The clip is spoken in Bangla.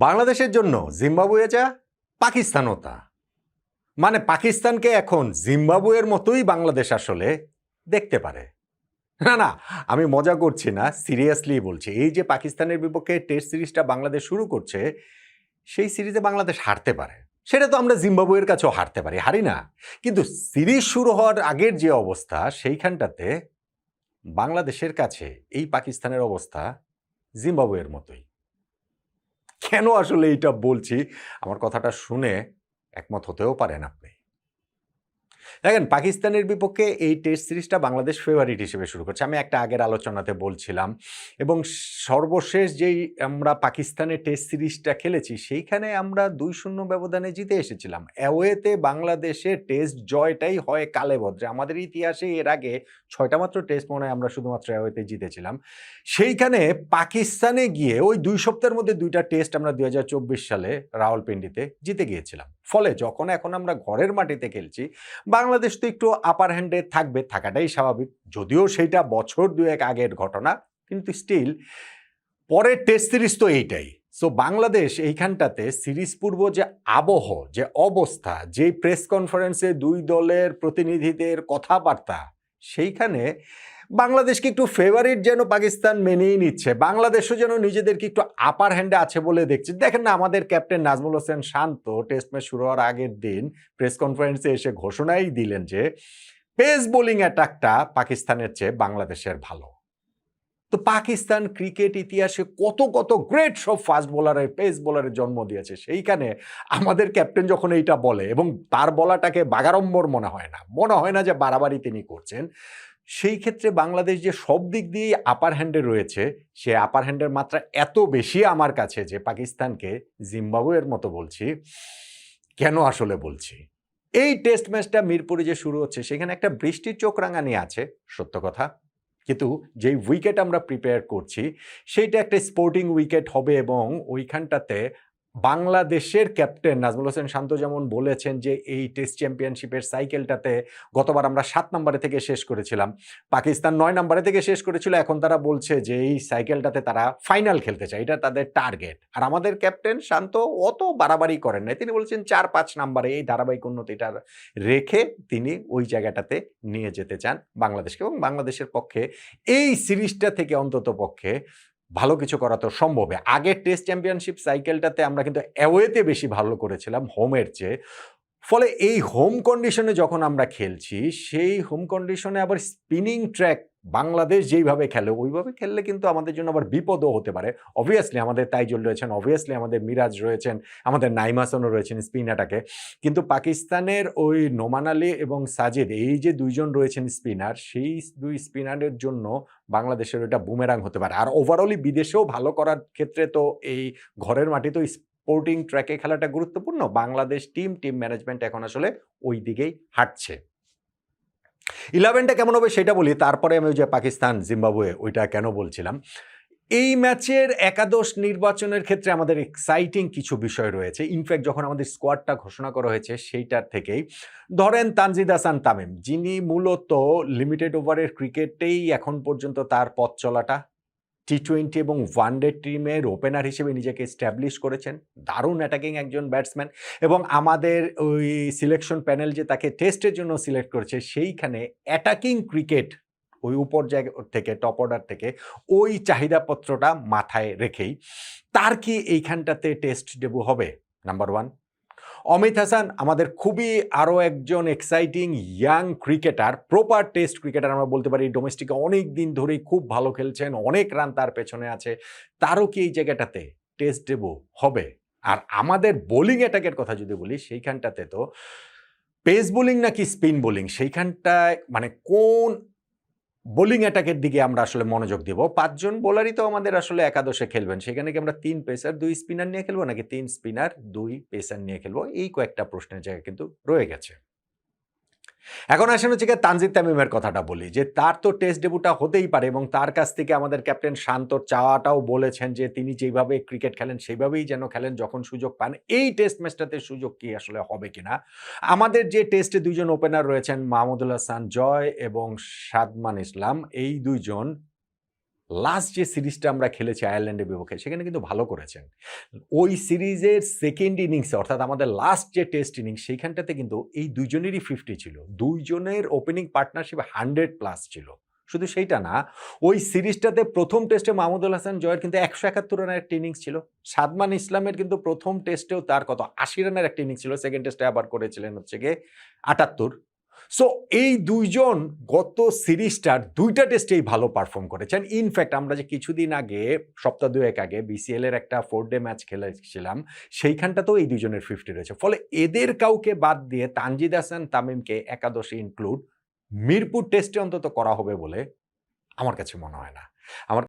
বাংলাদেশের জন্য জিম্বাবুয়ে যা, পাকিস্তানও তা। মানে পাকিস্তানকে এখন জিম্বাবুয়ের মতোই বাংলাদেশ আসলে দেখতে পারে। না, না, আমি মজা করছি না, সিরিয়াসলি বলছি। এই যে পাকিস্তানের বিপক্ষে টেস্ট সিরিজটা বাংলাদেশ শুরু করছে, সেই সিরিজে বাংলাদেশ হারতে পারে। সেটা তো আমরা জিম্বাবুয়ের কাছেও হারতে পারি, হারি না? কিন্তু সিরিজ শুরু হওয়ার আগের যে অবস্থা, সেইখানটাতে বাংলাদেশের কাছে এই পাকিস্তানের অবস্থা জিম্বাবুয়ের মতোই। কেন আসলে এইটা বলছি? আমার কথাটা শুনে একমত হতেও পারেন আপনি। দেখেন, পাকিস্তানের বিপক্ষে এই টেস্ট সিরিজটা বাংলাদেশ ফেভারিট হিসেবে শুরু করছে। আমি একটা আগের আলোচনাতে বলছিলাম এবং সর্বশেষ যেই আমরা পাকিস্তানের টেস্ট সিরিজটা খেলেছি, সেইখানে আমরা ২-০ ব্যবধানে জিতে এসেছিলাম। অ্যাওয়েতে বাংলাদেশের টেস্ট জয়টাই হয় কালেভদ্রে। আমাদের ইতিহাসে এর আগে ৬টা মাত্র টেস্ট মনে হয় আমরা শুধুমাত্র অ্যাওয়েতে জিতেছিলাম। সেইখানে পাকিস্তানে গিয়ে ওই ২ সপ্তাহের মধ্যে ২টা টেস্ট আমরা ২০২৪ সালে রাওয়ালপিন্ডিতে জিতে গিয়েছিলাম। ফলে যখন এখন আমরা ঘরের মাটিতে খেলছি, বাংলাদেশ তো একটু আপার হ্যান্ডে থাকবে, থাকাটাই স্বাভাবিক। যদিও সেইটা বছর ২-১ আগের ঘটনা, কিন্তু স্টিল পরের টেস্ট সিরিজ তো এইটাই। সো বাংলাদেশ এইখানটাতে সিরিজ পূর্ব যে আবহ, যে অবস্থা, যে প্রেস কনফারেন্সে ২ দলের প্রতিনিধিদের কথাবার্তা, সেইখানে বাংলাদেশকে একটু ফেভারিট যেন পাকিস্তান মেনেই নিচ্ছে। বাংলাদেশও যেন নিজেদেরকে একটু আপার হ্যান্ডে আছে বলে দেখছে। দেখেন না, আমাদের ক্যাপ্টেন নাজমুল হোসেন শান্ত টেস্ট ম্যাচ শুরু হওয়ার আগের দিন প্রেস কনফারেন্সে এসে ঘোষণাই দিলেন যে পেস বোলিং অ্যাটাকটা পাকিস্তানের চেয়ে বাংলাদেশের ভালো। তো পাকিস্তান ক্রিকেট ইতিহাসে কত কত গ্রেট সব ফাস্ট বোলারের, পেস বোলারের জন্ম দিয়েছে। সেইখানে আমাদের ক্যাপ্টেন যখন এইটা বলে এবং তার বলাটাকে বাগাড়ম্বর মনে হয় না যে বাড়াবাড়ি তিনি করছেন। সেই ক্ষেত্রে বাংলাদেশ যে সব দিক দিয়েই আপার হ্যান্ডে রয়েছে, সে আপার হ্যান্ডের মাত্রা এত বেশি আমার কাছে যে পাকিস্তানকে জিম্বাবুয়ের মতো বলছি। কেন আসলে বলছি? এই টেস্ট ম্যাচটা মিরপুরে যে শুরু হচ্ছে, সেখানে একটা বৃষ্টির চোখ রাঙানি আছে, সত্য কথা। কিন্তু যেই উইকেট আমরা প্রিপেয়ার করছি, সেইটা একটা স্পোর্টিং উইকেট হবে এবং ওইখানটাতে বাংলাদেশের ক্যাপ্টেন নাজমুল হোসেন শান্ত যেমন বলেছেন যে এই টেস্ট চ্যাম্পিয়নশিপের সাইকেলটাতে গতবার আমরা ৭ নম্বরে থেকে শেষ করেছিলাম। পাকিস্তান ৯ নম্বরে থেকে শেষ করেছিল। এখন তারা বলছে যে এই সাইকেলটাতে তারা ফাইনাল খেলতে চায়। এটা তাদের টার্গেট। আর আমাদের ক্যাপ্টেন শান্ত অত বাড়াবাড়ি করেন নাই। তিনি বলছেন ৪-৫ নম্বরে এই ধারাবাহিক উন্নতিটা রেখে তিনি ওই জায়গাটাতে নিয়ে যেতে চান বাংলাদেশকে এবং বাংলাদেশের পক্ষে এই সিরিজটা থেকে অন্ততপক্ষে ভালো কিছু করা তো সম্ভব। আগের টেস্ট চ্যাম্পিয়নশিপ সাইকেলটাতে আমরা কিন্তু অ্যাওয়েতে বেশি ভালো করেছিলাম হোমের চেয়ে। ফলে এই হোম কন্ডিশনে যখন আমরা খেলছি, সেই হোম কন্ডিশনে আবার স্পিনিং ট্র্যাক বাংলাদেশ যেইভাবে খেলে, ওইভাবে খেললে কিন্তু আমাদের জন্য আবার বিপদও হতে পারে। অবভিয়াসলি আমাদের তাইজুল রয়েছেন, অবভিয়াসলি আমাদের মিরাজ রয়েছেন, আমাদের নাইম হাসানও রয়েছেন স্পিন অ্যাটাকে। কিন্তু পাকিস্তানের ওই নোমান আলী এবং সাজিদ, এই যে ২ জন রয়েছেন স্পিনার, সেই ২ স্পিনারের জন্য বাংলাদেশের ওইটা বুমেরাং হতে পারে। আর ওভারঅলি বিদেশেও ভালো করার ক্ষেত্রে তো এই ঘরের মাটিতেও স্পোর্টিং ট্র্যাকে খেলাটা গুরুত্বপূর্ণ। বাংলাদেশ টিম ম্যানেজমেন্ট এখন আসলে ওই দিকেই হাঁটছে। 11টা কেমন হবে সেটা বলি, তারপরে আমি ওই যে পাকিস্তান, জিম্বাবুয়ে ওইটা কেন বলছিলাম। এই ম্যাচের একাদশ নির্বাচনের ক্ষেত্রে আমাদের এক্সাইটিং কিছু বিষয় রয়েছে। ইনফ্যাক্ট যখন আমাদের স্কোয়াডটা ঘোষণা করা হয়েছে সেইটার থেকেই ধরেন তানজিদ হাসান তামিম, যিনি মূলত লিমিটেড ওভারের ক্রিকেটেই এখন পর্যন্ত তার পথ চলাটা, টি-20 এবং ওয়ানডে টিমের ওপেনার হিসেবে নিজেকে এস্টাবলিশ করেছেন। দারুণ অ্যাটাকিং একজন ব্যাটসম্যান এবং আমাদের ওই সিলেকশন প্যানেল যে তাকে টেস্টের জন্য সিলেক্ট করেছে, সেইখানে অ্যাটাকিং ক্রিকেট ওই উপর জায়গা থেকে, টপ অর্ডার থেকে ওই চাহিদাপত্রটা মাথায় রেখেই তার কি এইখানটাতে টেস্ট ডেবু হবে? নাম্বার 1। অমিত হাসান আমাদের খুবই আরও একজন exciting young cricketer, proper test cricketer আমরা বলতে পারি। ডোমেস্টিকে অনেক দিন ধরেই খুব ভালো খেলছেন, অনেক রান তার পেছনে আছে। তারও কি এই জায়গাটাতে টেস্ট ডেবু হবে? আর আমাদের বোলিং অ্যাটাকের কথা যদি বলি, সেইখানটাতে তো পেস বোলিং নাকি স্পিন বোলিং, সেইখানটায় মানে কোন বোলিং অ্যাটাকের দিকে আমরা আসলে মনোযোগ দিব? ৫ জন বোলারই তো আমাদের আসলে একাদশে খেলবেন। সেখানে কি আমরা ৩ পেসার ২ স্পিনার নিয়ে খেলবো নাকি ৩ স্পিনার ২ পেসার নিয়ে খেলবো? এই কয়েকটা প্রশ্নের জায়গা কিন্তু রয়ে গেছে। এখন আসেন হচ্ছে গিয়ে তানজিদ তামিমের কথাটা বলি যে তার তো টেস্ট ডেবিউটা হতেই পারে এবং তার কাছ থেকে আমাদের ক্যাপ্টেন শান্তর চাওয়াটাও বলেছেন যে তিনি যেভাবে ক্রিকেট খেলেন সেইভাবেই যেন খেলেন যখন সুযোগ পান। এই টেস্ট ম্যাচটাতে সুযোগ কি আসলে হবে কিনা? আমাদের যে টেস্টে ২ জন ওপেনার রয়েছেন মাহমুদুল হাসান জয় এবং সাদমান ইসলাম, এই ২ জন লাস্ট যে সিরিজটা আমরা খেলেছি আয়ারল্যান্ডের বিপক্ষে সেখানে কিন্তু ভালো করেছেন। ওই সিরিজের সেকেন্ড ইনিংসে অর্থাৎ আমাদের লাস্ট যে টেস্ট ইনিংস সেইখানটাতে কিন্তু এই ২ জনেরই 50 ছিল। ২ জনের ওপেনিং পার্টনারশিপ 100 প্লাস ছিল। শুধু সেইটা না, ওই সিরিজটাতে ১ম টেস্টে মাহমুদুল হাসান জয়ের কিন্তু ১৭১ রানের একটা ইনিংস ছিল। সাদমান ইসলামের কিন্তু ১ম টেস্টেও তার কত ৮০ রানের একটা ইনিংস ছিল। সেকেন্ড টেস্টে আবার করেছিলেন হচ্ছে গিয়ে ৭৮। সো এই ২ জন গত সিরিজটার ২ টা টেস্টেই ভালো পারফর্ম করেছেন। ইনফ্যাক্ট আমরা যে কিছুদিন আগে সপ্তাহ ২ এক আগে বিসিএল এর একটা 4 ডে ম্যাচ খেলেছিলাম, সেইখানটাতেও এই ২ জনের 50 রয়েছে। ফলে এদের কাউকে বাদ দিয়ে তানজিদ হাসান তামিমকে একাদশে ইনক্লুড মিরপুর টেস্টে অন্তত করা হবে বলে আমার কাছে মনে হয় না। আমার